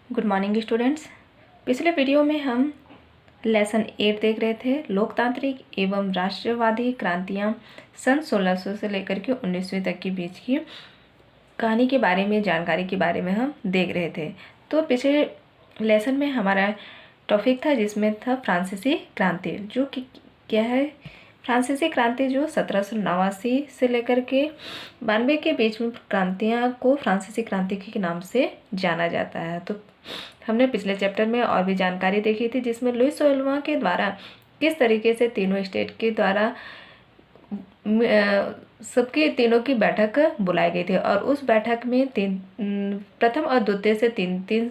Good morning students. पिछले video में हम लेसन 8 देख रहे थे, लोकतांत्रिक एवं राष्ट्रवादी क्रांतियाँ सन 1600 से लेकर के 19वीं तक के बीच की कहानी के बारे में, जानकारी के बारे में हम देख रहे थे। तो पिछले लेसन में हमारा टॉपिक था जिसमें था फ्रांसीसी क्रांति, जो कि क्या है फ्रांसीसी क्रांति, जो 1789 से लेकर के 92 के बीच में क्रांतियाँ को फ्रांसीसी क्रांति के नाम से जाना जाता है। तो हमने पिछले चैप्टर में और भी जानकारी देखी थी जिसमें लुइस सोल्वा के द्वारा किस तरीके से तीनों स्टेट के द्वारा सबके तीनों की बैठक बुलाई गई थी और उस बैठक में प्रथम और द्वितीय से तीन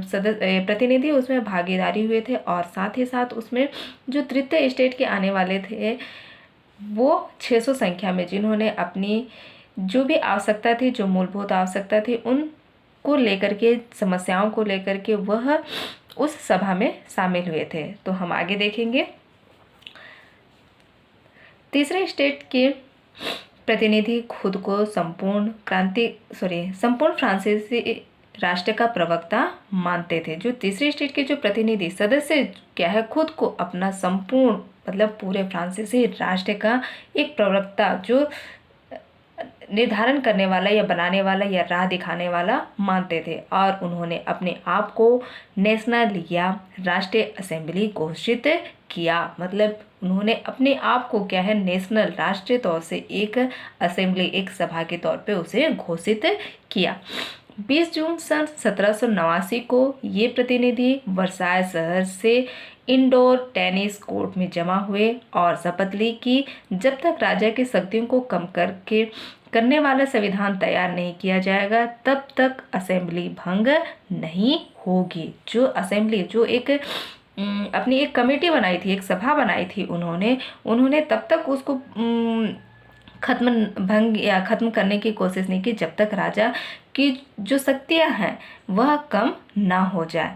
सदस्य प्रतिनिधि उसमें भागीदारी हुए थे और साथ ही साथ उसमें जो तृतीय स्टेट के आने वाले थे वो 600 संख्या में, जिन्होंने अपनी जो भी आवश्यकता थी, जो मूलभूत आवश्यकता थी, उन को लेकर के, समस्याओं को लेकर के वह उस सभा में शामिल हुए थे। तो हम आगे देखेंगे। तीसरे स्टेट के प्रतिनिधि खुद को संपूर्ण फ्रांसीसी राष्ट्र का प्रवक्ता मानते थे। जो तीसरे स्टेट के जो प्रतिनिधि सदस्य क्या है, खुद को अपना संपूर्ण मतलब पूरे फ्रांसीसी राष्ट्र का एक प्रवक्ता, जो निर्धारण करने वाला या बनाने वाला या राह दिखाने वाला मानते थे और उन्होंने अपने आप को नेशनल या राष्ट्रीय असेंबली घोषित किया। मतलब उन्होंने अपने आप को क्या है, नेशनल, राष्ट्रीय तौर से एक असेंबली, एक सभा के तौर पे उसे घोषित किया। 20 जून सन 1789 को ये प्रतिनिधि वर्साय शहर से इंडोर टेनिस कोर्ट में जमा हुए और शपथ ली कि जब तक राजा की शक्तियों को कम करने वाला संविधान तैयार नहीं किया जाएगा तब तक असेंबली भंग नहीं होगी। जो असेंबली, जो एक अपनी एक कमेटी बनाई थी, एक सभा बनाई थी उन्होंने तब तक उसको खत्म करने की कोशिश नहीं की जब तक राजा की जो शक्तियां हैं वह कम ना हो जाए।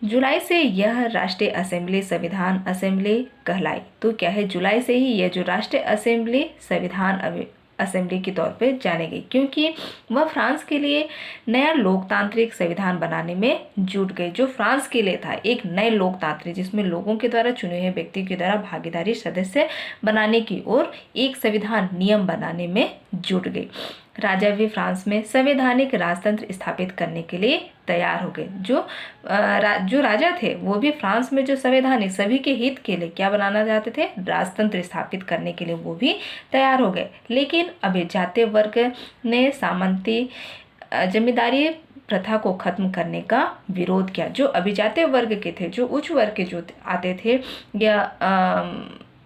जुलाई से यह राष्ट्रीय असेंबली संविधान असेंबली कहलाई। तो क्या है, जुलाई से ही यह जो राष्ट्रीय असेंबली संविधान असेंबली के तौर पे जाने गई, क्योंकि वह फ्रांस के लिए नया लोकतांत्रिक संविधान बनाने में जुट गई। जो फ्रांस के लिए था एक नए लोकतांत्रिक, जिसमें लोगों के द्वारा चुने हुए व्यक्ति के द्वारा भागीदारी सदस्य बनाने की और एक संविधान नियम बनाने में जुट गई। राजा भी फ्रांस में संवैधानिक राजतंत्र स्थापित करने के लिए तैयार हो गए। जो राजा थे वो भी फ्रांस में जो संवैधानिक, सभी के हित के लिए क्या बनाना चाहते थे, राजतंत्र स्थापित करने के लिए वो भी तैयार हो गए। लेकिन अभिजात्य वर्ग ने सामंती जमींदारी प्रथा को खत्म करने का विरोध किया। जो अभिजात्य वर्ग के थे, जो उच्च वर्ग के जो आते थे या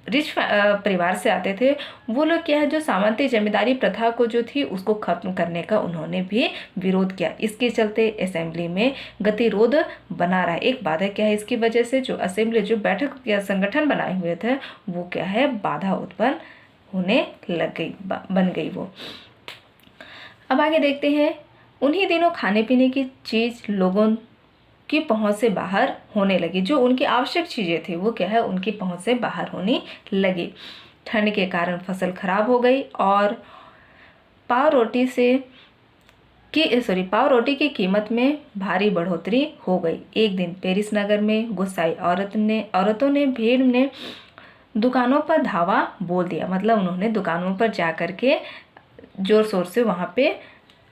रिच परिवार से आते थे, वो लोग क्या है, जो सामंती जमींदारी प्रथा को जो थी उसको खत्म करने का उन्होंने भी विरोध किया। इसके चलते असेंबली में गतिरोध बना रहा। एक बाधा क्या है, इसकी वजह से जो असेंबली, जो बैठक या संगठन बनाए हुए थे वो क्या है, बाधा उत्पन्न होने लग गई, बन गई वो। अब आगे देखते हैं। उन्हीं दिनों खाने पीने की चीज लोगों की पहुंच से बाहर होने लगी। जो उनकी आवश्यक चीजें थी वो क्या है, उनकी पहुंच से बाहर होने लगी। ठंड के कारण फसल खराब हो गई और पाव रोटी की कीमत में भारी बढ़ोतरी हो गई। एक दिन पेरिस नगर में गुस्साई औरतों ने भीड़ ने दुकानों पर धावा बोल दिया। मतलब उन्होंने दुकानों पर जा करके जोर शोर से वहां पे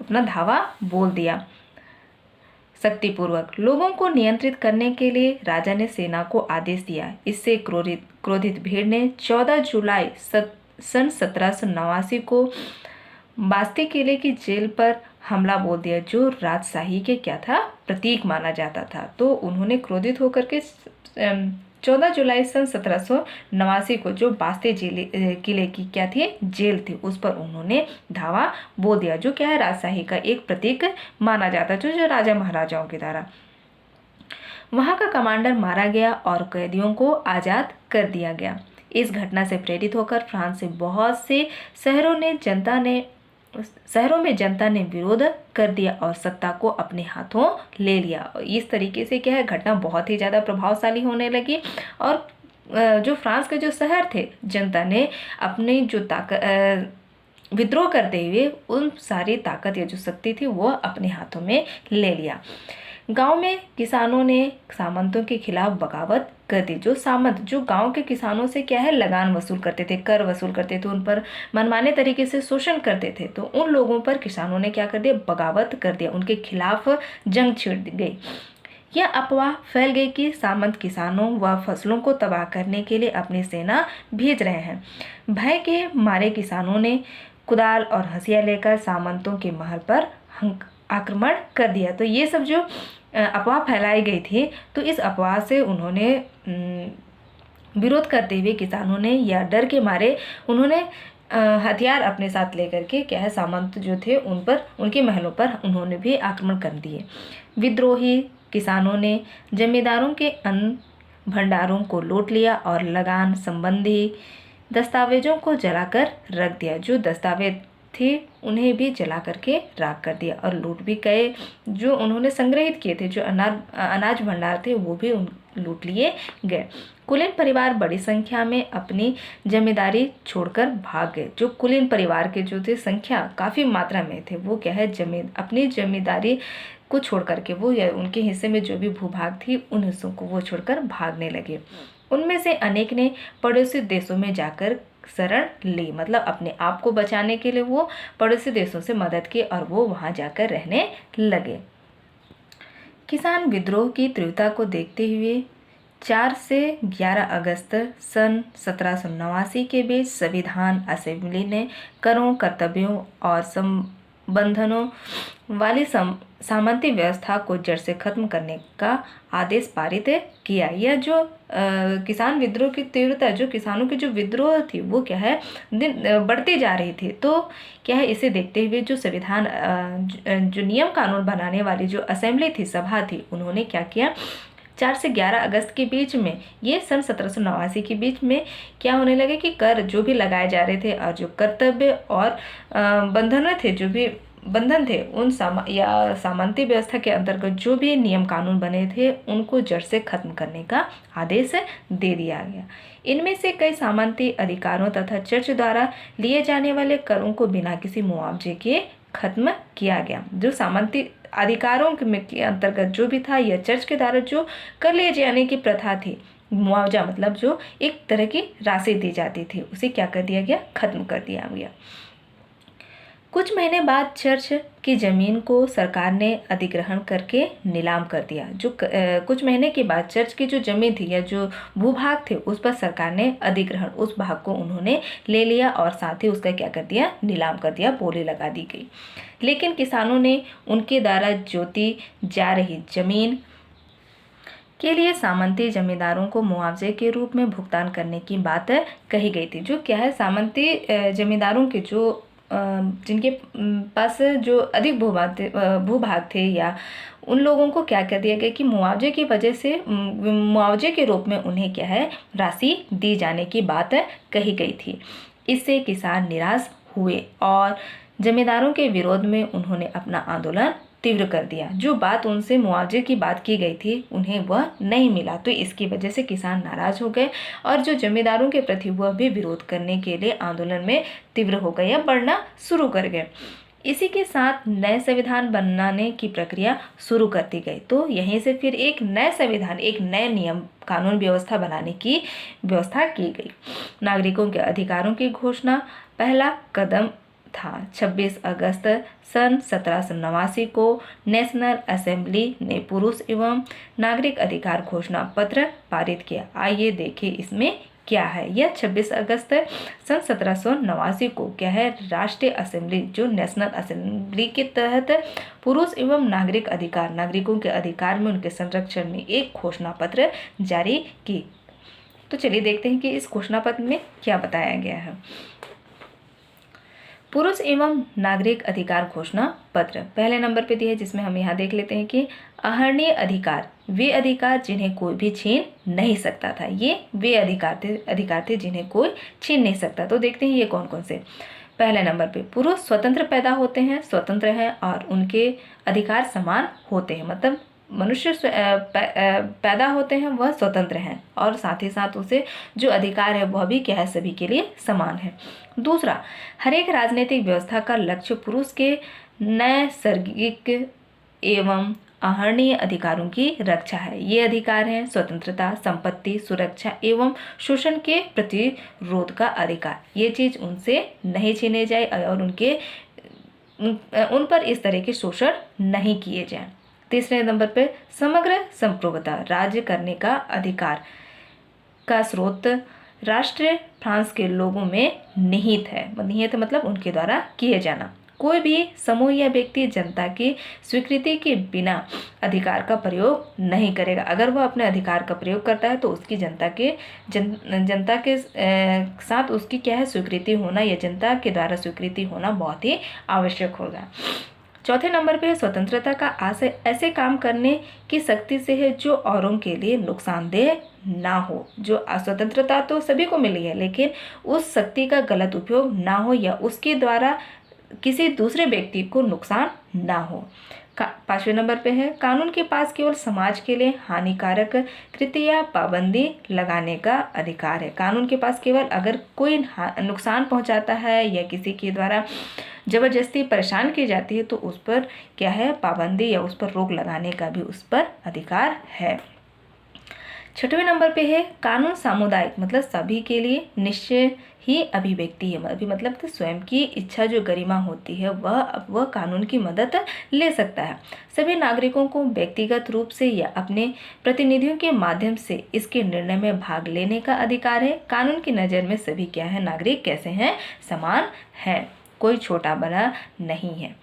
अपना धावा बोल दिया। शक्तिपूर्वक लोगों को नियंत्रित करने के लिए राजा ने सेना को आदेश दिया। इससे क्रोधित भीड़ ने 14 जुलाई सन 1789 को बास्ती किले की जेल पर हमला बोल दिया, जो राजशाही के क्या था, प्रतीक माना जाता था। तो उन्होंने क्रोधित होकर के 14 जुलाई सन 1789 को जो बास्ती किले की क्या थी, जेल थी, उस पर उन्होंने धावा बोल दिया, जो क्या है, राजशाही का एक प्रतीक माना जाता, जो राजा महाराजाओं के द्वारा। वहां का कमांडर मारा गया और कैदियों को आजाद कर दिया गया। इस घटना से प्रेरित होकर फ्रांस से बहुत से शहरों में जनता ने विरोध कर दिया और सत्ता को अपने हाथों ले लिया। इस तरीके से क्या है, घटना बहुत ही ज़्यादा प्रभावशाली होने लगी और जो फ्रांस के जो शहर थे, जनता ने अपनी जो विद्रोह करते हुए उन सारी ताकत या जो शक्ति थी वो अपने हाथों में ले लिया। गांव में किसानों ने सामंतों के खिलाफ बगावत कर दी। जो सामंत जो गांव के किसानों से क्या है लगान वसूल करते थे, कर वसूल करते थे, उन पर मनमाने तरीके से शोषण करते थे, तो उन लोगों पर किसानों ने क्या कर दिया, बगावत कर दिया, उनके खिलाफ जंग छिड़ गई। यह अफवाह फैल गई कि सामंत किसानों व फसलों को तबाह करने के लिए अपनी सेना भेज रहे हैं। भय के मारे किसानों ने कुदाल और हंसिया लेकर सामंतों के महल पर आक्रमण कर दिया। तो ये सब जो अफवाह फैलाई गई थी, तो इस अफवाह से उन्होंने विरोध करते हुए किसानों ने या डर के मारे उन्होंने हथियार अपने साथ लेकर के क्या है सामंत जो थे उन पर, उनके महलों पर उन्होंने भी आक्रमण कर दिए। विद्रोही किसानों ने जमींदारों के अन्न भंडारों को लूट लिया और लगान संबंधी दस्तावेजों को जलाकर रख दिया। जो दस्तावेज थे उन्हें भी जला करके राख कर दिया और लूट भी गए। जो उन्होंने संग्रहित किए थे, जो अनाज भंडार थे, वो भी लूट लिए गए। कुलीन परिवार बड़ी संख्या में अपनी जमींदारी छोड़कर भाग गए। जो कुलीन परिवार के जो थे संख्या काफ़ी मात्रा में थे, वो क्या है अपनी जमींदारी को छोड़ करके वो या उनके हिस्से में जो भी भूभाग थी उन हिस्सों को वो छोड़कर भागने लगे। उनमें से अनेक ने पड़ोसी देशों में जाकर शरण ली, मतलब अपने आप को बचाने के लिए वो पड़ोसी देशों से मदद की और वो वहाँ जाकर रहने लगे। किसान विद्रोह की तीव्रता को देखते हुए 4 से 11 अगस्त सन 1789 के बीच संविधान असेंबली ने करों, कर्तव्यों और बंधनों वाली सामंती व्यवस्था को जड़ से खत्म करने का आदेश पारित किया। यह जो किसान विद्रोह की तीव्रता, जो किसानों की जो विद्रोह थी वो क्या है दिन बढ़ती जा रही थी, तो क्या है इसे देखते हुए जो संविधान जो नियम कानून बनाने वाली जो असेंबली थी, सभा थी, उन्होंने क्या किया 4 से 11 अगस्त के बीच में, ये सन 1789 के बीच में क्या होने लगे कि कर जो भी लगाए जा रहे थे और जो कर्तव्य और बंधन थे, जो भी बंधन थे, उन सामंती व्यवस्था के अंतर्गत जो भी नियम कानून बने थे उनको जड़ से खत्म करने का आदेश दे दिया गया। इनमें से कई सामंती अधिकारों तथा चर्च द्वारा लिए जाने वाले करों को बिना किसी मुआवजे के खत्म किया गया। जो सामंती अधिकारों के अंतर्गत जो भी था या चर्च के द्वारा जो कर लिए जाने की प्रथा थी, मुआवजा मतलब जो एक तरह की राशि दी जाती थी, उसे क्या कर दिया गया, खत्म कर दिया गया। कुछ महीने बाद चर्च की जमीन को सरकार ने अधिग्रहण करके नीलाम कर दिया। जो कुछ महीने के बाद चर्च की जो जमीन थी या जो भूभाग थे उस पर सरकार ने अधिग्रहण, उस भाग को उन्होंने ले लिया और साथ ही उसका क्या कर दिया, नीलाम कर दिया, बोली लगा दी गई। लेकिन किसानों ने उनके द्वारा जोती जा रही जमीन के लिए सामंती जमींदारों को मुआवजे के रूप में भुगतान करने की बात कही गई थी। जो क्या है सामंती जमींदारों के जो जिनके पास जो अधिक भूभाग थे या उन लोगों को क्या कर दिया गया कि मुआवजे की वजह से मुआवजे के रूप में उन्हें क्या है राशि दी जाने की बात कही गई थी। इससे किसान निराश हुए और जमींदारों के विरोध में उन्होंने अपना आंदोलन तीव्र कर दिया। जो बात उनसे मुआवजे की बात की गई थी उन्हें वह नहीं मिला, तो इसकी वजह से किसान नाराज हो गए और जो जमींदारों के प्रति वह भी विरोध करने के लिए आंदोलन में तीव्र हो गए या बढ़ना शुरू कर गए। इसी के साथ नए संविधान बनाने की प्रक्रिया शुरू कर दी गई। तो यहीं से फिर एक नए संविधान, एक नए नियम कानून व्यवस्था बनाने की व्यवस्था की गई। नागरिकों के अधिकारों की घोषणा पहला कदम था। 26 अगस्त सन 1789 को नेशनल असेंबली ने पुरुष एवं नागरिक अधिकार घोषणा पत्र पारित किया। आइए देखें इसमें क्या है। यह 26 अगस्त सन 1789 को क्या है राष्ट्रीय असेंबली, जो नेशनल असेंबली के तहत पुरुष एवं नागरिक अधिकार, नागरिकों के अधिकार में उनके संरक्षण में एक घोषणा पत्र जारी की। तो चलिए देखते हैं कि इस घोषणा पत्र में क्या बताया गया है। पुरुष एवं नागरिक अधिकार घोषणा पत्र पहले नंबर पे दिया है, जिसमें हम यहाँ देख लेते हैं कि आहरणीय अधिकार वे अधिकार जिन्हें कोई भी छीन नहीं सकता था। ये वे अधिकार थे जिन्हें कोई छीन नहीं सकता। तो देखते हैं ये कौन कौन से। पहले नंबर पे पुरुष स्वतंत्र पैदा होते हैं, स्वतंत्र हैं और उनके अधिकार समान होते हैं। मतलब मनुष्य पैदा होते हैं वह स्वतंत्र हैं और साथ ही साथ उसे जो अधिकार है वह भी क्या है सभी के लिए समान है। दूसरा, हर एक राजनीतिक व्यवस्था का लक्ष्य पुरुष के नैसर्गिक एवं आहरणीय अधिकारों की रक्षा है। ये अधिकार हैं स्वतंत्रता, संपत्ति, सुरक्षा एवं शोषण के प्रतिरोध का अधिकार। ये चीज उनसे नहीं छीने जाए और उन पर इस तरह के शोषण नहीं किए जाए। तीसरे नंबर पे समग्र संप्रभुता, राज्य करने का अधिकार का स्रोत राष्ट्र फ्रांस के लोगों में निहित है। निहित मतलब उनके द्वारा किए जाना। कोई भी समूह या व्यक्ति जनता की स्वीकृति के बिना अधिकार का प्रयोग नहीं करेगा। अगर वह अपने अधिकार का प्रयोग करता है तो उसकी जनता के साथ उसकी क्या है, स्वीकृति होना या जनता के द्वारा स्वीकृति होना बहुत ही आवश्यक होगा। चौथे नंबर पे स्वतंत्रता का आशय ऐसे काम करने की शक्ति से है जो औरों के लिए नुकसानदेह ना हो। जो स्वतंत्रता तो सभी को मिली है, लेकिन उस शक्ति का गलत उपयोग ना हो या उसके द्वारा किसी दूसरे व्यक्ति को नुकसान ना हो। पांचवें नंबर पे है कानून के पास केवल समाज के लिए हानिकारक कृत्य या पाबंदी लगाने का अधिकार है। कानून के पास केवल अगर कोई नुकसान पहुंचाता है या किसी के द्वारा जबरदस्ती परेशान की जाती है तो उस पर क्या है, पाबंदी या उस पर रोक लगाने का भी उस पर अधिकार है। छठवें नंबर पे है कानून सामुदायिक मतलब सभी के लिए निश्चय ही अभिव्यक्ति है। अभी मतलब तो स्वयं की इच्छा जो गरिमा होती है वह कानून की मदद ले सकता है। सभी नागरिकों को व्यक्तिगत रूप से या अपने प्रतिनिधियों के माध्यम से इसके निर्णय में भाग लेने का अधिकार है। कानून की नज़र में सभी क्या है, नागरिक कैसे हैं, समान हैं, कोई छोटा बड़ा नहीं है।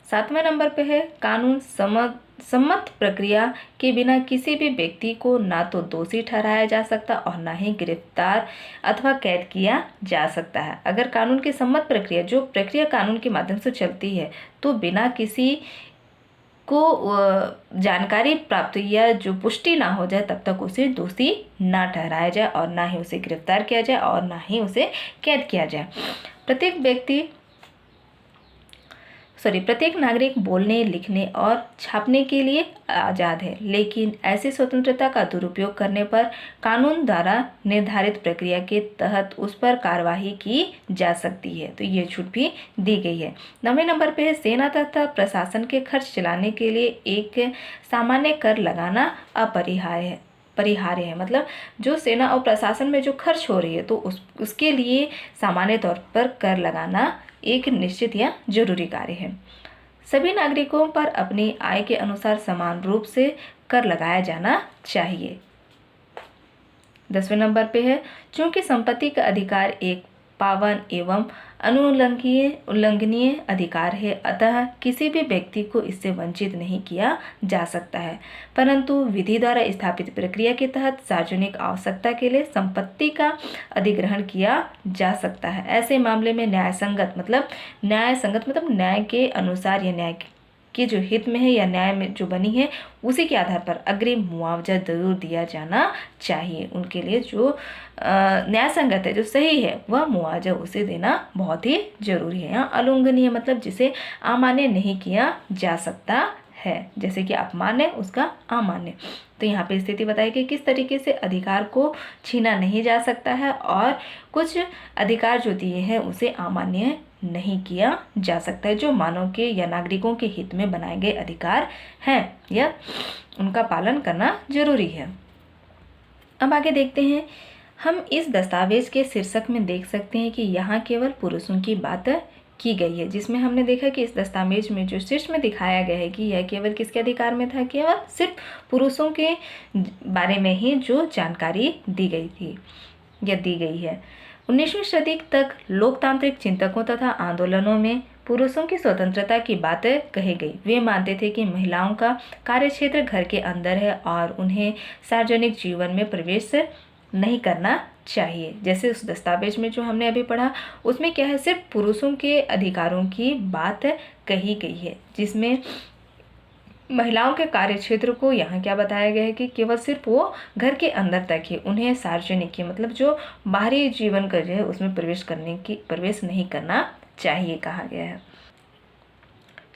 सातवें नंबर पे है कानून सम्मत प्रक्रिया के बिना किसी भी व्यक्ति को ना तो दोषी ठहराया जा सकता और ना ही गिरफ्तार अथवा कैद किया जा सकता है। अगर कानून की सम्मत प्रक्रिया, जो प्रक्रिया कानून के माध्यम से चलती है, तो बिना किसी को जानकारी प्राप्त या जो पुष्टि ना हो जाए तब तक उसे दोषी ना ठहराया जाए और ना ही उसे गिरफ्तार किया जाए और ना ही उसे कैद किया जाए। प्रत्येक नागरिक बोलने, लिखने और छापने के लिए आज़ाद है, लेकिन ऐसी स्वतंत्रता का दुरुपयोग करने पर कानून द्वारा निर्धारित प्रक्रिया के तहत उस पर कार्रवाई की जा सकती है। तो ये छूट भी दी गई है। 9वें नंबर पे है सेना तथा प्रशासन के खर्च चलाने के लिए एक सामान्य कर लगाना परिहार्य है। मतलब जो सेना और प्रशासन में जो खर्च हो रही है तो उसके लिए सामान्य तौर पर कर लगाना एक निश्चित या जरूरी कार्य है। सभी नागरिकों पर अपनी आय के अनुसार समान रूप से कर लगाया जाना चाहिए। 10वें नंबर पे है चूंकि संपत्ति का अधिकार एक पावन एवं उल्लंघनीय अधिकार है, अतः किसी भी व्यक्ति को इससे वंचित नहीं किया जा सकता है, परंतु विधि द्वारा स्थापित प्रक्रिया के तहत सार्वजनिक आवश्यकता के लिए संपत्ति का अधिग्रहण किया जा सकता है। ऐसे मामले में न्याय संगत न्याय के अनुसार या न्याय के जो हित में है या न्याय में जो बनी है उसी के आधार पर अग्रिम मुआवजा जरूर दिया जाना चाहिए। उनके लिए जो न्याय संगत है, जो सही है, वह मुआवजा उसे देना बहुत ही जरूरी है। यहाँ अलुंघनीय मतलब जिसे अमान्य नहीं किया जा सकता है, जैसे कि अपमान्य उसका अमान्य। तो यहाँ पे स्थिति बताई कि किस तरीके से अधिकार को छीना नहीं जा सकता है और कुछ अधिकार जो दिए हैं उसे अमान्य नहीं किया जा सकता है, जो मानव के या नागरिकों के हित में बनाए गए अधिकार हैं या उनका पालन करना जरूरी है। अब आगे देखते हैं, हम इस दस्तावेज के शीर्षक में देख सकते हैं कि यहाँ केवल पुरुषों की बात की गई है, जिसमें हमने देखा कि इस दस्तावेज में जो शीर्ष में दिखाया गया है कि यह केवल किसके अधिकार में था, केवल सिर्फ पुरुषों के बारे में ही जो जानकारी दी गई थी या दी गई है। 19वीं सदी तक लोकतांत्रिक चिंतकों तथा आंदोलनों में पुरुषों की स्वतंत्रता की बातें कही गई। वे मानते थे कि महिलाओं का कार्यक्षेत्र घर के अंदर है और उन्हें सार्वजनिक जीवन में प्रवेश नहीं करना चाहिए। जैसे उस दस्तावेज में जो हमने अभी पढ़ा उसमें क्या है, सिर्फ पुरुषों के अधिकारों की बात कही गई है, जिसमें महिलाओं के कार्यक्षेत्र को यहाँ क्या बताया गया है कि केवल सिर्फ वो घर के अंदर तक ही, उन्हें सार्वजनिक की मतलब जो बाहरी जीवन का जो है उसमें प्रवेश नहीं करना चाहिए कहा गया है।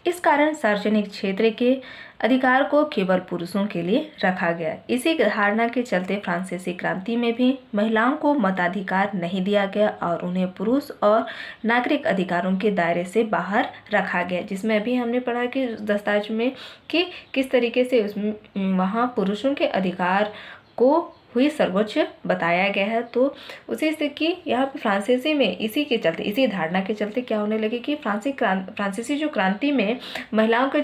इस कारण सार्वजनिक क्षेत्र के अधिकार को केवल पुरुषों के लिए रखा गया। इसी धारणा के चलते फ्रांसीसी क्रांति में भी महिलाओं को मताधिकार नहीं दिया गया और उन्हें पुरुष और नागरिक अधिकारों के दायरे से बाहर रखा गया, जिसमें अभी हमने पढ़ा कि दस्तावेज में कि किस तरीके से उसमें वहाँ पुरुषों के अधिकार को हुई सर्वोच्च बताया गया है। तो उसी से कि यहाँ पर फ्रांसीसी में इसी के चलते, इसी धारणा के चलते क्या होने लगे कि फ्रांसीसी जो क्रांति में महिलाओं के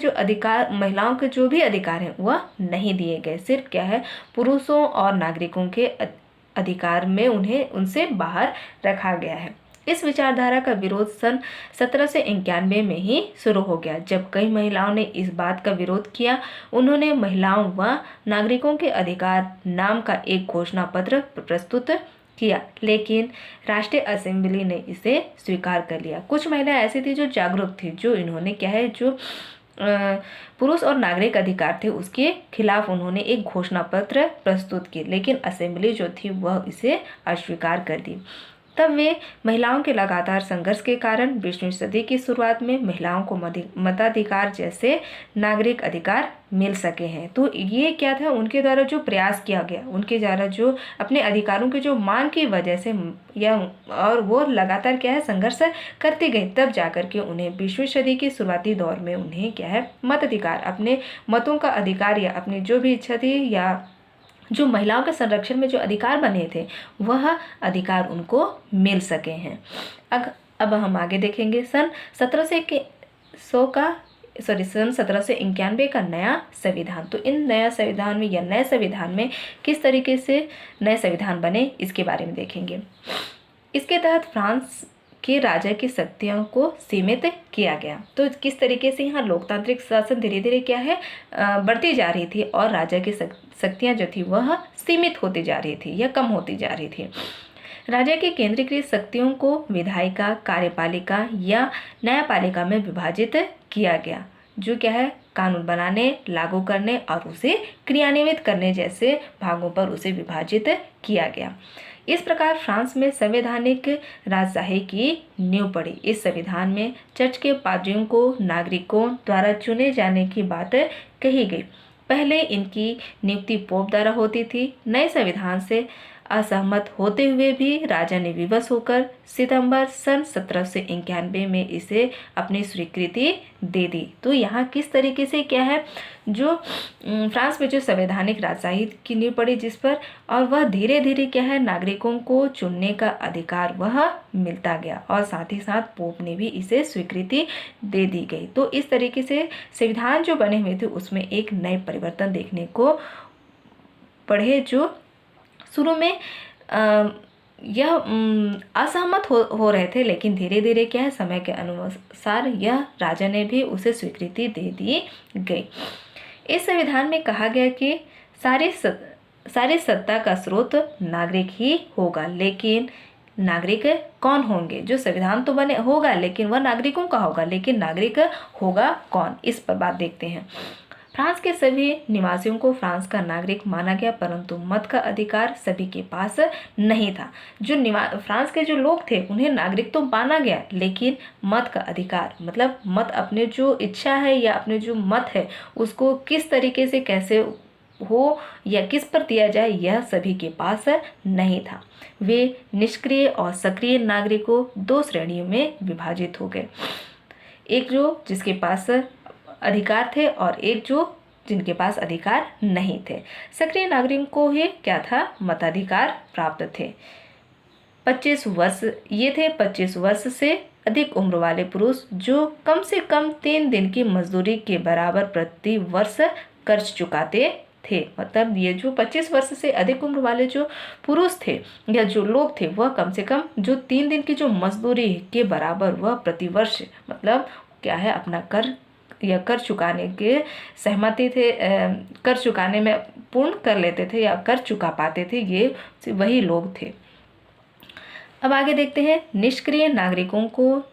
जो भी अधिकार हैं वह नहीं दिए गए। सिर्फ क्या है, पुरुषों और नागरिकों के अधिकार में उन्हें उनसे बाहर रखा गया है। इस विचारधारा का विरोध सन 1791 में ही शुरू हो गया, जब कई महिलाओं ने इस बात का विरोध किया। उन्होंने महिलाओं व नागरिकों के अधिकार नाम का एक घोषणा पत्र प्रस्तुत किया, लेकिन राष्ट्रीय असेंबली ने इसे स्वीकार कर लिया। कुछ महिलाएं ऐसी थी जो जागरूक थी, जो इन्होंने क्या है, जो पुरुष और नागरिक अधिकार थे उसके खिलाफ उन्होंने एक घोषणा पत्र प्रस्तुत की, लेकिन असेंबली जो थी वह इसे अस्वीकार कर दी। तब वे महिलाओं के लगातार संघर्ष के कारण 20वीं सदी की शुरुआत में महिलाओं को मताधिकार जैसे नागरिक अधिकार मिल सके हैं। तो ये क्या था, उनके द्वारा जो प्रयास किया गया, उनके द्वारा जो अपने अधिकारों की जो मांग की वजह से और वो लगातार क्या है, संघर्ष करते गए, तब जाकर के उन्हें 20वीं सदी के शुरुआती दौर में उन्हें क्या है, मताधिकार, अपने मतों का अधिकार या अपनी जो भी इच्छा थी या जो महिलाओं के संरक्षण में जो अधिकार बने थे वह अधिकार उनको मिल सके हैं। अब हम आगे देखेंगे सन 1791 का नया संविधान। तो इन नया संविधान में या नए संविधान में किस तरीके से नए संविधान बने इसके बारे में देखेंगे। इसके तहत फ्रांस के राजा की शक्तियों को सीमित किया गया। तो किस तरीके से यहाँ लोकतांत्रिक शासन धीरे धीरे क्या है, बढ़ती जा रही थी और राजा की शक्तियाँ जो थी वह सीमित होती जा रही थी या कम होती जा रही थी। राजा की केंद्रीकृत शक्तियों को विधायिका, कार्यपालिका या न्यायपालिका में विभाजित किया गया, जो क्या है, कानून बनाने, लागू करने और उसे क्रियान्वित करने जैसे भागों पर उसे विभाजित किया गया। इस प्रकार फ्रांस में संवैधानिक राजशाही की नींव पड़ी। इस संविधान में चर्च के पादरियों को नागरिकों द्वारा चुने जाने की बात कही गई। पहले इनकी नियुक्ति पोप द्वारा होती थी। नए संविधान से असहमत होते हुए भी राजा ने विवश होकर सितंबर सन 1791 में इसे अपनी स्वीकृति दे दी। तो यहाँ किस तरीके से क्या है, जो फ्रांस में जो संवैधानिक राजशाही की नींव पड़ी जिस पर, और वह धीरे धीरे क्या है, नागरिकों को चुनने का अधिकार वह मिलता गया और साथ ही साथ पोप ने भी इसे स्वीकृति दे दी गई। तो इस तरीके से संविधान जो बने हुए थे उसमें एक नए परिवर्तन देखने को पड़े, जो शुरू में यह असहमत हो रहे थे, लेकिन धीरे धीरे क्या है, समय के अनुसार यह राजा ने भी उसे स्वीकृति दे दी गई। इस संविधान में कहा गया कि सारी सत्ता का स्रोत नागरिक ही होगा, लेकिन नागरिक कौन होंगे, जो संविधान तो बने होगा लेकिन वह नागरिकों का होगा, लेकिन नागरिक होगा कौन, इस पर बात देखते हैं। फ्रांस के सभी निवासियों को फ्रांस का नागरिक माना गया, परंतु मत का अधिकार सभी के पास नहीं था। जो फ्रांस के जो लोग थे उन्हें नागरिक तो माना गया, लेकिन मत का अधिकार, मतलब मत, अपने जो इच्छा है या अपने जो मत है उसको किस तरीके से कैसे हो या किस पर दिया जाए, यह सभी के पास नहीं था। वे निष्क्रिय और सक्रिय नागरिकों दो श्रेणियों में विभाजित हो गए, एक जो जिसके पास अधिकार थे और एक जो जिनके पास अधिकार नहीं थे। सक्रिय नागरिकों को ही क्या था, मताधिकार प्राप्त थे। 25 वर्ष ये थे 25 वर्ष से अधिक उम्र वाले पुरुष जो कम से कम 3 दिन की मजदूरी के बराबर प्रति वर्ष कर्ज चुकाते थे। मतलब ये जो 25 वर्ष से अधिक उम्र वाले जो पुरुष थे या जो लोग थे वह कम से कम जो 3 दिन की जो मजदूरी के बराबर वह प्रति वर्ष, मतलब क्या है, अपना कर या कर चुकाने के सहमति थे, कर चुकाने में पूर्ण कर लेते थे या कर चुका पाते थे, ये वही लोग थे। अब आगे देखते हैं, निष्क्रिय नागरिकों को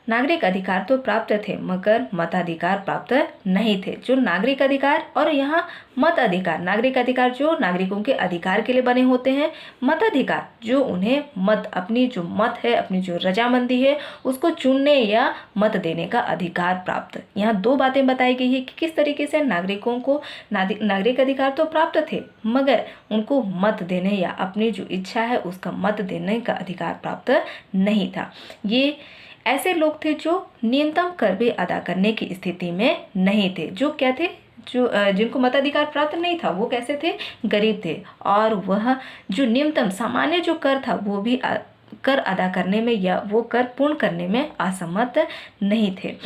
नागरिक अधिकार तो प्राप्त थे मगर मताधिकार प्राप्त नहीं थे। जो नागरिक अधिकार और यहाँ मत अधिकार, नागरिक अधिकार जो नागरिकों के अधिकार के लिए बने होते हैं, मताधिकार जो उन्हें मत, अपनी जो मत है, अपनी जो रजामंदी है उसको चुनने या मत देने का अधिकार प्राप्त। यहाँ दो बातें बताई गई है कि किस तरीके से नागरिकों को नागरिक अधिकार तो प्राप्त थे मगर उनको मत देने या अपनी जो इच्छा है उसका मत देने का अधिकार प्राप्त नहीं था। ये ऐसे लोग थे जो न्यूनतम कर भी अदा करने की स्थिति में नहीं थे। जो क्या थे, जो जिनको मताधिकार प्राप्त नहीं था वो कैसे थे, गरीब थे, और वह जो न्यूनतम सामान्य जो कर था वो भी कर अदा करने में या वो कर पूर्ण करने में असमर्थ नहीं थे।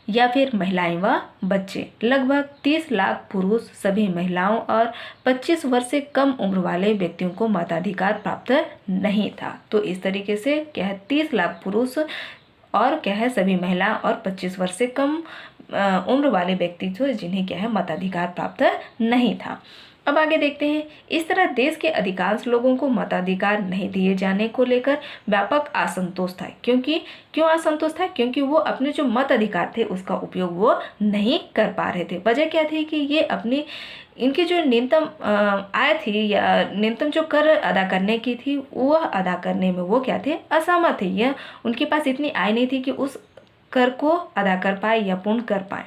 या फिर महिलाएं व बच्चे, लगभग 30 लाख पुरुष, सभी महिलाओं और 25 वर्ष से कम उम्र वाले व्यक्तियों को मताधिकार प्राप्त नहीं था। तो इस तरीके से क्या है, 30 लाख पुरुष और क्या है सभी महिला और 25 वर्ष से कम उम्र वाले व्यक्ति थे जिन्हें क्या है मताधिकार प्राप्त नहीं था। अब आगे देखते हैं। इस तरह देश के अधिकांश लोगों को मताधिकार नहीं दिए जाने को लेकर व्यापक असंतोष था। क्यों असंतोष था? क्योंकि वो अपने जो मत अधिकार थे उसका उपयोग वो नहीं कर पा रहे थे। वजह क्या थी कि ये अपनी इनकी जो न्यूनतम आय थी या न्यूनतम जो कर अदा करने की थी वह अदा करने में वो क्या थे, असमर्थ थे। यह उनके पास इतनी आय नहीं थी कि उस कर को अदा कर पाए या पूर्ण कर पाए।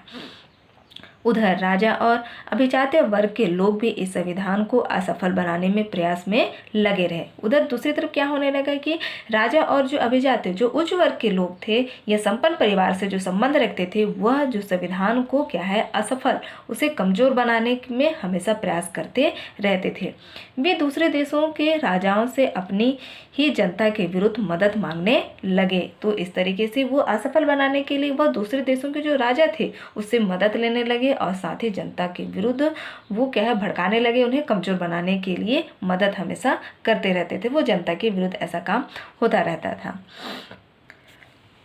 उधर राजा और अभिजात वर्ग के लोग भी इस संविधान को असफल बनाने में प्रयास में लगे रहे। उधर दूसरी तरफ क्या होने लगा कि राजा और जो अभिजात जो उच्च वर्ग के लोग थे या संपन्न परिवार से जो संबंध रखते थे, वह जो संविधान को क्या है असफल, उसे कमजोर बनाने में हमेशा प्रयास करते रहते थे। वे दूसरे देशों के राजाओं से अपनी ही जनता के विरुद्ध मदद मांगने लगे। तो इस तरीके से वो असफल बनाने के लिए वह दूसरे देशों के जो राजा थे उससे मदद लेने लगे और साथ ही जनता के विरुद्ध वो क्या है भड़काने लगे। उन्हें कमजोर बनाने के लिए मदद हमेशा करते रहते थे। वो जनता के विरुद्ध ऐसा काम होता रहता था।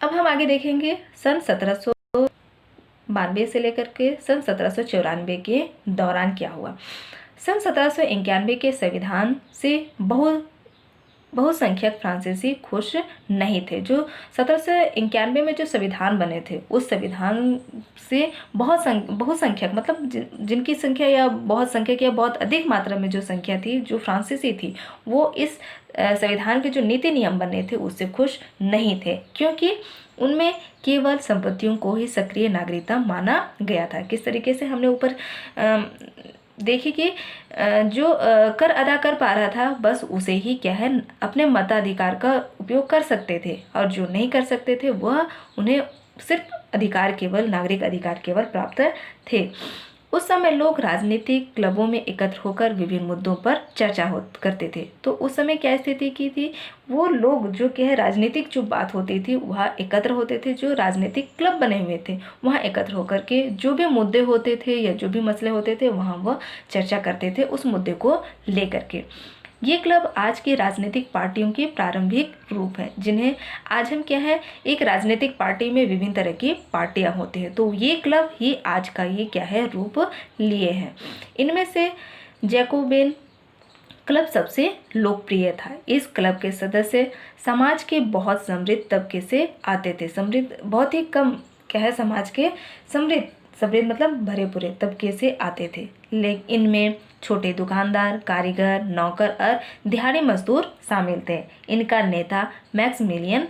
अब हम आगे देखेंगे सन 1792 से लेकर के सन 1794 के दौरान क्या हुआ। सन 1791 के संविधान से बहुसंख्यक फ्रांसीसी खुश नहीं थे। जो 1791 में जो संविधान बने थे उस संविधान से बहुसंख्यक मतलब जिनकी संख्या या बहुत संख्यक या बहुत अधिक मात्रा में जो संख्या थी जो फ्रांसीसी थी, वो इस संविधान के जो नीति नियम बने थे उससे खुश नहीं थे, क्योंकि उनमें केवल संपत्तियों को ही सक्रिय नागरिकता माना गया था। किस तरीके से हमने ऊपर देखिए कि जो कर अदा कर पा रहा था बस उसे ही क्या है अपने मताधिकार का उपयोग कर सकते थे, और जो नहीं कर सकते थे वह उन्हें सिर्फ अधिकार केवल नागरिक अधिकार केवल प्राप्त थे। उस समय लोग राजनीतिक क्लबों में एकत्र होकर विभिन्न मुद्दों पर चर्चा करते थे। तो उस समय क्या स्थिति की थी, वो लोग जो कि है राजनीतिक जो बात होती थी वहाँ एकत्र होते थे। जो राजनीतिक क्लब बने हुए थे वहाँ एकत्र होकर के जो भी मुद्दे होते थे या जो भी मसले होते थे वहाँ वह चर्चा करते थे उस मुद्दे को लेकर के। ये क्लब आज की राजनीतिक पार्टियों के प्रारंभिक रूप हैं, जिन्हें आज हम क्या है एक राजनीतिक पार्टी में विभिन्न तरह की पार्टियां होती हैं। तो ये क्लब ही आज का ये क्या है रूप लिए हैं। इनमें से जैकोबिन क्लब सबसे लोकप्रिय था। इस क्लब के सदस्य समाज के बहुत समृद्ध तबके से आते थे। समृद्ध बहुत ही कम क्या है समाज के समृद्ध मतलब भरे पूरे तबके से आते थे। लेकिन इनमें छोटे दुकानदार, कारीगर, नौकर और दिहाड़ी मजदूर शामिल थे। इनका नेता मैक्सिमिलियन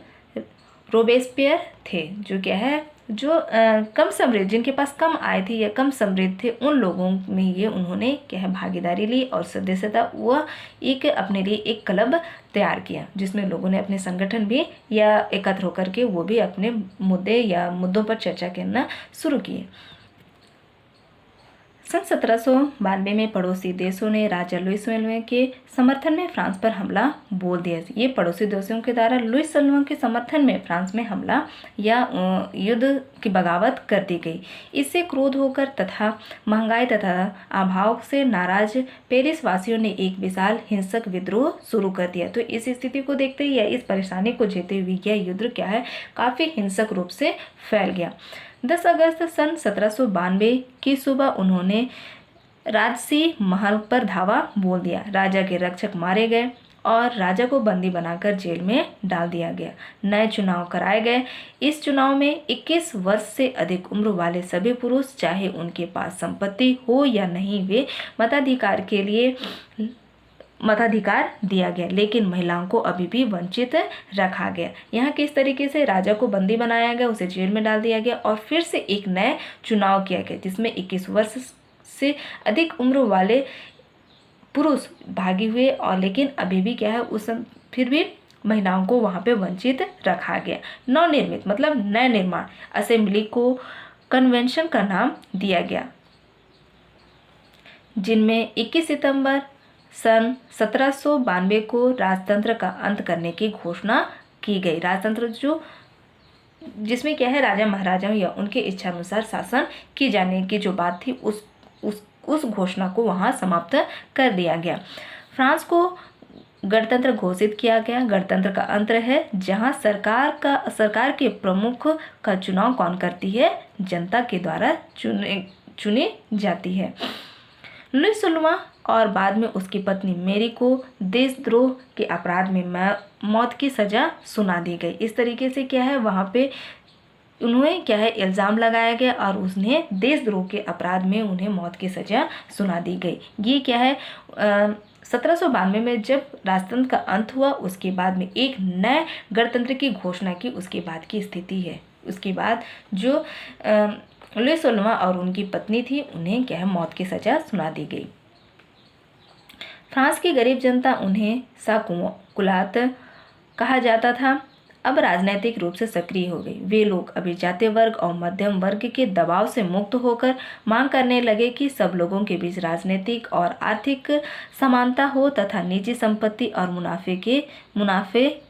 रोबेस्पियर थे, जो क्या है जो कम समृद्ध, जिनके पास कम आय थी या कम समृद्ध थे, उन लोगों में ये उन्होंने क्या है भागीदारी ली और सदस्यता वह एक अपने लिए एक क्लब तैयार किया, जिसमें लोगों ने अपने संगठन भी या एकत्र होकर के वो भी अपने मुद्दे या मुद्दों पर चर्चा करना शुरू किए। सन 1792 में पड़ोसी देशों ने राजा लुइस सोलहवें के समर्थन में फ्रांस पर हमला बोल दिया। ये पड़ोसी देशों के द्वारा लुइस सोलहवें के समर्थन में फ्रांस में हमला या युद्ध की बगावत कर दी गई। इससे क्रोध होकर तथा महंगाई तथा अभाव से नाराज पेरिस वासियों ने एक विशाल हिंसक विद्रोह शुरू कर दिया। तो इस स्थिति को देखते ही या इस परेशानी को झेलते हुए यह युद्ध क्या है काफ़ी हिंसक रूप से फैल गया। 10 अगस्त सन 1792 की सुबह उन्होंने राजसी महल पर धावा बोल दिया। राजा के रक्षक मारे गए और राजा को बंदी बनाकर जेल में डाल दिया गया। नए चुनाव कराए गए। इस चुनाव में 21 वर्ष से अधिक उम्र वाले सभी पुरुष, चाहे उनके पास संपत्ति हो या नहीं, वे मताधिकार के लिए मताधिकार दिया गया, लेकिन महिलाओं को अभी भी वंचित रखा गया। यहाँ किस तरीके से राजा को बंदी बनाया गया, उसे जेल में डाल दिया गया और फिर से एक नए चुनाव किया गया जिसमें 21 वर्ष से अधिक उम्र वाले पुरुष भागी हुए, और लेकिन अभी भी क्या है, उस फिर भी महिलाओं को वहाँ पे वंचित रखा गया। नवनिर्मित मतलब नए निर्माण असेंबली को कन्वेंशन का नाम दिया गया, जिनमें 21 सितंबर सन 1792 को राजतंत्र का अंत करने की घोषणा की गई। राजतंत्र जिसमें क्या है, राजा महाराजाओं या उनके इच्छा अनुसार शासन की जाने की जो बात थी, उस घोषणा को वहां समाप्त कर दिया गया। फ्रांस को गणतंत्र घोषित किया गया। गणतंत्र का अंत है जहां सरकार के प्रमुख का चुनाव कौन करती है, जनता के द्वारा चुनी जाती है। लुई 16वां और बाद में उसकी पत्नी मेरी को देशद्रोह के अपराध में मौत की सजा सुना दी गई। इस तरीके से क्या है, वहाँ पे उन्हें क्या है, इल्ज़ाम लगाया गया और उसने देशद्रोह के अपराध में उन्हें मौत की सजा सुना दी गई। ये क्या है, 1792 में जब राजतंत्र का अंत हुआ, उसके बाद में एक नए गणतंत्र की घोषणा की, उसके बाद की स्थिति है। उसके बाद जो लुई 16वां और उनकी पत्नी थी, उन्हें क्या है, मौत की सजा सुना दी गई। फ्रांस की गरीब जनता, उन्हें साकुलात कहा जाता था, अब राजनीतिक रूप से सक्रिय हो गई। वे लोग अभी जातीय वर्ग और मध्यम वर्ग के दबाव से मुक्त होकर मांग करने लगे कि सब लोगों के बीच राजनीतिक और आर्थिक समानता हो तथा निजी संपत्ति और मुनाफे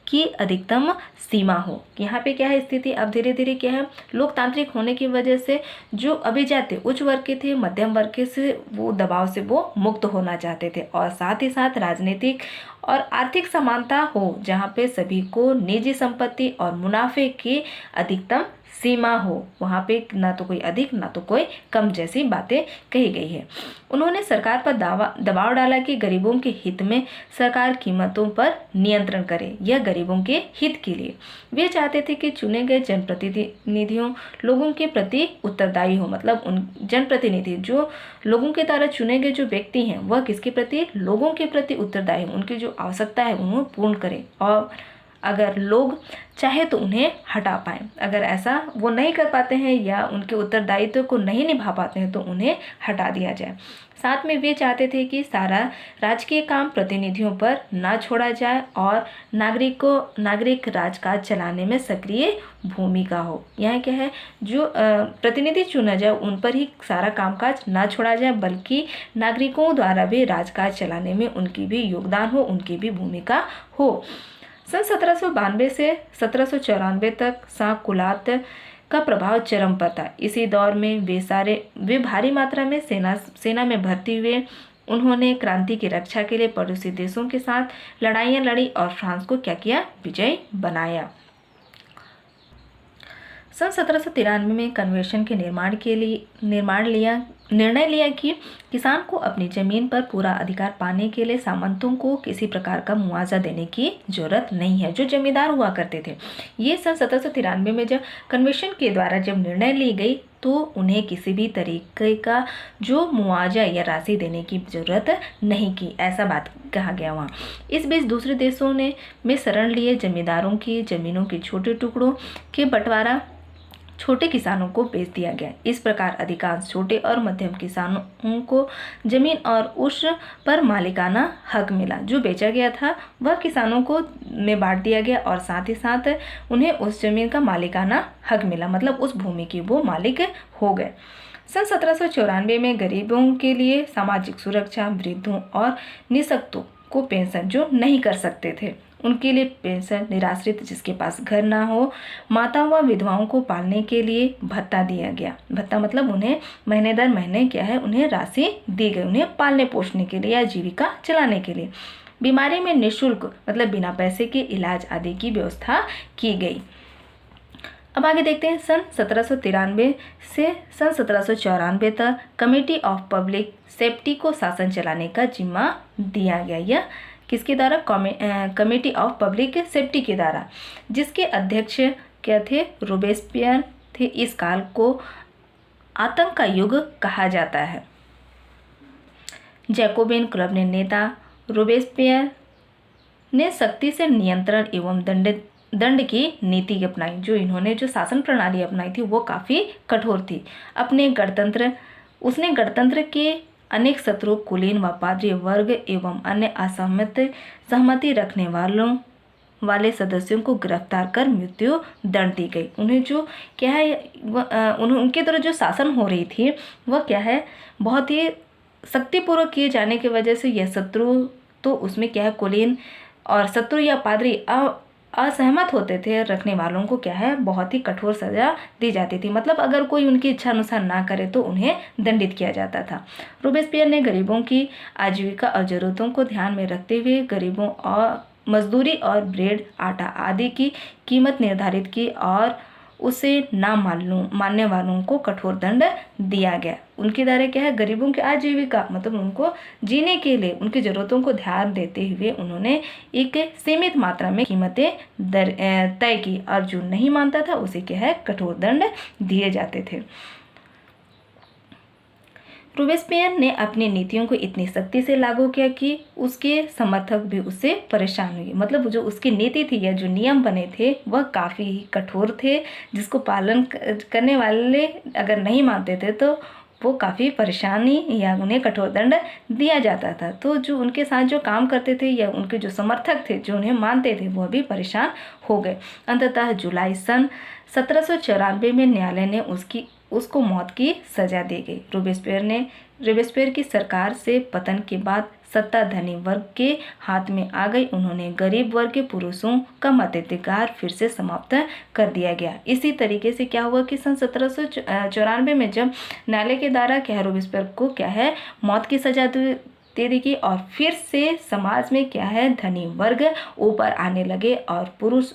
की अधिकतम सीमा हो। यहाँ पे क्या है स्थिति, अब धीरे धीरे क्या है, लोकतांत्रिक होने की वजह से जो अभिजात उच्च वर्ग के थे, मध्यम वर्ग के से वो दबाव से वो मुक्त होना चाहते थे, और साथ ही साथ राजनीतिक और आर्थिक समानता हो जहाँ पे सभी को निजी संपत्ति और मुनाफे की अधिकतम सीमा हो, वहाँ पे ना तो कोई अधिक ना तो कोई कम जैसी बातें कही गई है। उन्होंने सरकार पर दबाव डाला कि गरीबों के हित में सरकार कीमतों पर नियंत्रण करे, यह गरीबों के हित के लिए। वे चाहते थे कि चुने गए जनप्रतिनिधियों लोगों के प्रति उत्तरदायी हो, मतलब उन जनप्रतिनिधि जो लोगों के द्वारा चुने गए जो व्यक्ति हैं, वह किसके प्रति, लोगों के प्रति उत्तरदायी हो, उनकी जो आवश्यकता है उन्हें पूर्ण करें, और अगर लोग चाहे तो उन्हें हटा पाएं। अगर ऐसा वो नहीं कर पाते हैं या उनके उत्तरदायित्व को नहीं निभा पाते हैं तो उन्हें हटा दिया जाए। साथ में वे चाहते थे कि सारा राजकीय काम प्रतिनिधियों पर ना छोड़ा जाए और नागरिक राजकाज चलाने में सक्रिय भूमिका हो। यहाँ क्या है, जो प्रतिनिधि चुना जाए उन पर ही सारा कामकाज ना छोड़ा जाए, बल्कि नागरिकों द्वारा भी राजकाज चलाने में उनकी भी योगदान हो, उनकी भी भूमिका हो। सन 1792 से 1794 तक साकुलात का प्रभाव चरम पर था। इसी दौर में वे भारी मात्रा में सेना में भर्ती हुए। उन्होंने क्रांति की रक्षा के लिए पड़ोसी देशों के साथ लड़ाइयाँ लड़ी और फ्रांस को क्या किया, विजयी बनाया। सन 1793 में कन्वेंशन के निर्णय लिया कि किसान को अपनी जमीन पर पूरा अधिकार पाने के लिए सामंतों को किसी प्रकार का मुआवजा देने की जरूरत नहीं है, जो जमींदार हुआ करते थे। ये सन 1793 में जब कन्वेंशन के द्वारा जब निर्णय ली गई तो उन्हें किसी भी तरीके का जो मुआवजा या राशि देने की जरूरत नहीं की, ऐसा बात कहा गया वहाँ। इस बीच दूसरे देशों में शरण लिए जमींदारों की जमीनों के छोटे टुकड़ों के बंटवारा छोटे किसानों को बेच दिया गया। इस प्रकार अधिकांश छोटे और मध्यम किसानों को जमीन और उस पर मालिकाना हक मिला। जो बेचा गया था वह किसानों को में बांट दिया गया और साथ ही साथ उन्हें उस जमीन का मालिकाना हक मिला, मतलब उस भूमि के वो मालिक हो गए। सन 1794 में गरीबों के लिए सामाजिक सुरक्षा, वृद्धों और निःशक्तों को पेंशन जो नहीं कर सकते थे उनके लिए पेंशन, निराश्रित जिसके पास घर ना हो, माताओं व विधवाओं को पालने के लिए भत्ता दिया गया। भत्ता मतलब उन्हें महीने दर महीने क्या है, उन्हें राशि दी गई, उन्हें पालने पोषने के लिए या जीविका चलाने के लिए। बीमारी में निःशुल्क मतलब बिना पैसे के इलाज आदि की व्यवस्था की गई। अब आगे देखते हैं सन 1793 से सन 1794 तक कमेटी ऑफ पब्लिक सेफ्टी को शासन चलाने का जिम्मा दिया गया। यह किसके द्वारा? कमेटी ऑफ पब्लिक सेफ्टी के द्वारा, जिसके अध्यक्ष क्या थे? रोबेस्पियर थे। इस काल को आतंक का युग कहा जाता है। जैकोबिन क्लब ने नेता रोबेस्पियर ने सख्ती से नियंत्रण एवं दंड की नीति अपनाई। जो इन्होंने जो शासन प्रणाली अपनाई थी वो काफ़ी कठोर थी। उसने गणतंत्र के अनेक शत्रु, कुलीन व पाद्री वर्ग एवं अन्य सहमति रखने वाले सदस्यों को गिरफ्तार कर मृत्यु दंड दी गई। उन्हें जो क्या है उनके द्वारा जो शासन हो रही थी वह क्या है बहुत ही शक्तिपूर्वक किए जाने की वजह से यह शत्रु तो उसमें क्या है कुलीन और शत्रु या पादरी असहमत होते थे रखने वालों को क्या है बहुत ही कठोर सजा दी जाती थी। मतलब अगर कोई उनकी इच्छा अनुसार ना करे तो उन्हें दंडित किया जाता था। रोबेस्पियर ने गरीबों की आजीविका और जरूरतों को ध्यान में रखते हुए गरीबों और मजदूरी और ब्रेड, आटा आदि की कीमत निर्धारित की और उसे ना मानने वालों को कठोर दंड दिया गया। उनके द्वारा क्या है गरीबों की आजीविका मतलब उनको जीने के लिए उनकी ज़रूरतों को ध्यान देते हुए उन्होंने एक सीमित मात्रा में कीमतें तय की और जो नहीं मानता था उसे क्या है कठोर दंड दिए जाते थे। रोबेस्पियर ने अपनी नीतियों को इतनी सख्ती से लागू किया कि उसके समर्थक भी उससे परेशान हुए। मतलब जो उसकी नीति थी या जो नियम बने थे वह काफ़ी कठोर थे, जिसको पालन करने वाले अगर नहीं मानते थे तो वो काफ़ी परेशानी या उन्हें कठोर दंड दिया जाता था। तो जो उनके साथ जो काम करते थे या उनके जो समर्थक थे जो उन्हें मानते थे वह भी परेशान हो गए। अंततः जुलाई सन 1794 में न्यायालय ने उसको मौत की सजा दी गई। रोबेस्पियर की सरकार से पतन के बाद सत्ता धनी वर्ग के हाथ में आ गई। उन्होंने गरीब वर्ग के पुरुषों का मताधिकार फिर से समाप्त कर दिया गया। इसी तरीके से क्या हुआ कि सन 1794 में जब न्यायालय के द्वारा क्या है रोबेस्पियर को क्या है मौत की सजा दे दी गई और फिर से समाज में क्या है धनी वर्ग ऊपर आने लगे और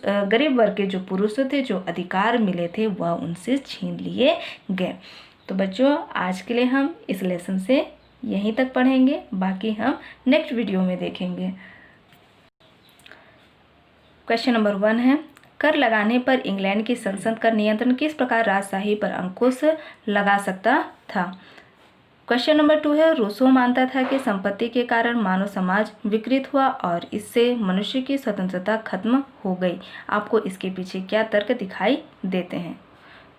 गरीब वर्ग के जो पुरुष थे जो अधिकार मिले थे वह उनसे छीन लिए गए। तो बच्चों आज के लिए हम इस लेसन से यहीं तक पढ़ेंगे, बाकी हम नेक्स्ट वीडियो में देखेंगे। क्वेश्चन नंबर 1 है कर लगाने पर इंग्लैंड की संसद का नियंत्रण किस प्रकार राजशाही पर अंकुश लगा सकता था। क्वेश्चन नंबर 2 है रूसो मानता था कि संपत्ति के कारण मानव समाज विकृत हुआ और इससे मनुष्य की स्वतंत्रता खत्म हो गई। आपको इसके पीछे क्या तर्क दिखाई देते हैं।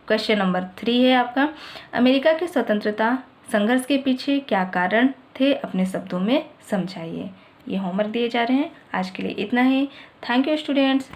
क्वेश्चन नंबर 3 है आपका अमेरिका के स्वतंत्रता संघर्ष के पीछे क्या कारण थे अपने शब्दों में समझाइए। ये होमवर्क दिए जा रहे हैं। आज के लिए इतना ही। Thank you students.